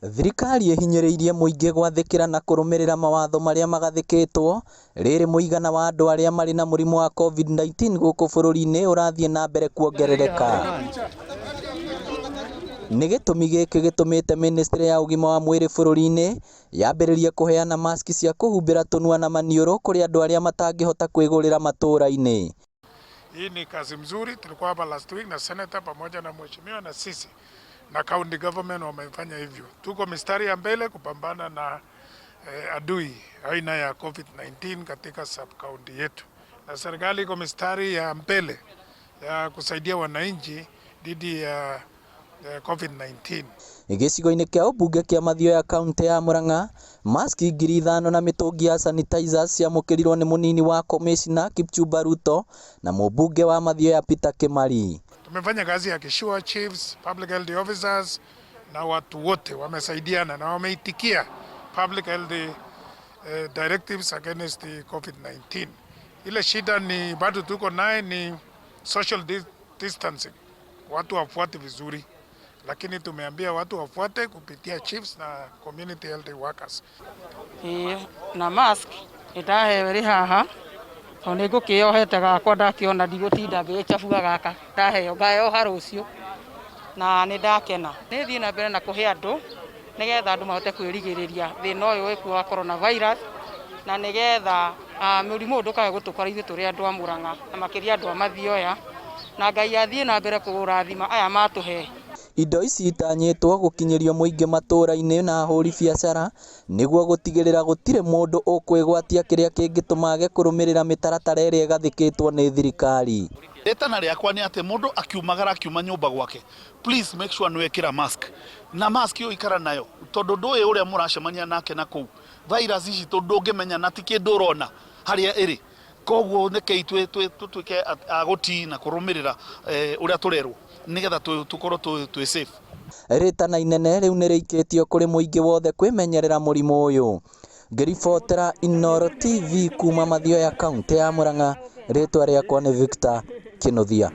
Thirikari ihinyireirie muingi gwathikira na kurumirira mawatho maria magathikitwo riri muigana wa andu aria mari na murimu wa COVID-19 guku bururi-ini urathie na mbere kuongerereka. Ni gitumi giki gitumite ministry ya ugima wa mwiri bururi-ini yambiririe kuheana maski cia kuhumbira tunua na maniuru kuri andu aria matangihota kwigurira matura-ini. Hii ni kazi mzuri, tulikuwa hapa last week na senator pamoja na mheshimiwa na sisi na county government wamefanya hivyo. Tuko mistari ya mbele kupambana na adui aina ya COVID-19 katika sub county yetu, na serikali iko mistari ya mbele ya kusaidia wananchi dhidi ya COVID-19. Gicigo-ini kia umbunge kia Mathioya kaunti ya Murang'a, maski 5,000 na mitungi ya sanitizer ciamukirirwo ni munini wa commissioner Kipchumba Ruto na mumbunge wa Mathioya Peter Kimari. Tumefanya kazi ya kishua chiefs, public health officers na watu wote wamesaidiana na wameitikia public health directives against the COVID-19. Ile shida ni bado tuko naye ni social distancing. Watu wafuate vizuri, lakini tumeambia watu wafuate kupitia chiefs na community health workers. Na mask itaheweri haha one ngukiohete gakwa ndakiona ndigutinda ngichafua gaka ndaheo ngayoha rucio na ni ndakena ni thii na mbere na kuhe andu nigetha andu mahote kwirigiriria thina uyu wiku wa coronavirus na nigetha murimu ndukae gutukora ithu turi andu a Murang'a na makiria andu a Mathioya na Ngai athie na mbere kurathima aya matuhe. Indo ici itanyitwo gukinyirio muingi matura-ini na ahuri biacara niguo gutigirira gutire mundu ukwigwatia kiria kingitumage kurumirira mitaratara iria igathikitwo ni thirikari. Etana riakwa ni ate mundu akiumagara akiuma nyumba gwake, please make sure nwekira mask na mask yo ikara nayo tondu nduwe uria muracemania nake na kuu virus ici tondu ngimenya na tikindu urona haria iri koguo neke tutuike aguti na kurumirira uria turerwo nigetha tukorwo twi safe. Ritana inene riu nirikitio kuri muingi wothe kwimenyerera murimu uyu. Ngiribotera Inoro TV kuma Mathioya kaunti ya Murang'a, ritwa riakwa ni Victor Kinuthia.